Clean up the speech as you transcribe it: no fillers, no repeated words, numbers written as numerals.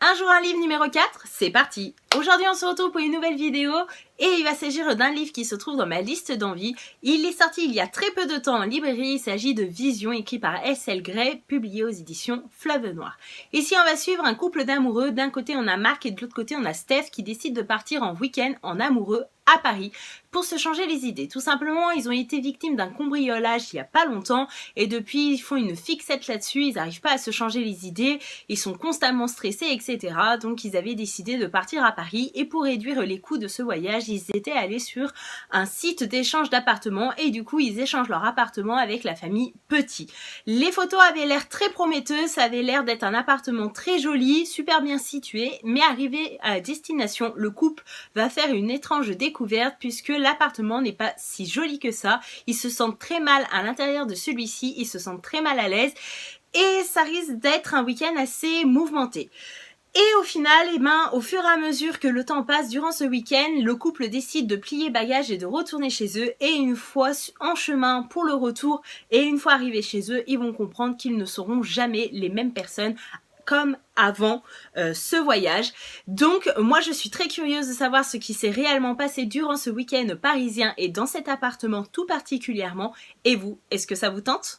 Un jour un livre numéro 4, c'est parti. Aujourd'hui on se retrouve pour une nouvelle vidéo et il va s'agir d'un livre qui se trouve dans ma liste d'envie. Il est sorti il y a très peu de temps en librairie, il s'agit de Vision écrit par S.L. Grey, publié aux éditions Fleuve Noir. Ici on va suivre un couple d'amoureux, d'un côté on a Marc et de l'autre côté on a Steph qui décident de partir en week-end en amoureux à Paris pour se changer les idées. Tout simplement, ils ont été victimes d'un cambriolage il y a pas longtemps et depuis ils font une fixette là-dessus, ils n'arrivent pas à se changer les idées, ils sont constamment stressés, etc. Donc ils avaient décidé de partir à Paris et pour réduire les coûts de ce voyage, ils étaient allés sur un site d'échange d'appartements et du coup ils échangent leur appartement avec la famille Petit. Les photos avaient l'air très prometteuses, ça avait l'air d'être un appartement très joli, super bien situé, mais arrivé à destination, le couple va faire une étrange découverte puisque l'appartement n'est pas si joli que ça. Ils se sentent très mal à l'intérieur de celui-ci, ils se sentent très mal à l'aise et ça risque d'être un week-end assez mouvementé. Et au final, au fur et à mesure que le temps passe durant ce week-end, le couple décide de plier bagages et de retourner chez eux. Et une fois en chemin pour le retour et une fois arrivés chez eux, ils vont comprendre qu'ils ne seront jamais les mêmes personnes comme avant ce voyage. Donc moi je suis très curieuse de savoir ce qui s'est réellement passé durant ce week-end parisien et dans cet appartement tout particulièrement. Et vous, est-ce que ça vous tente ?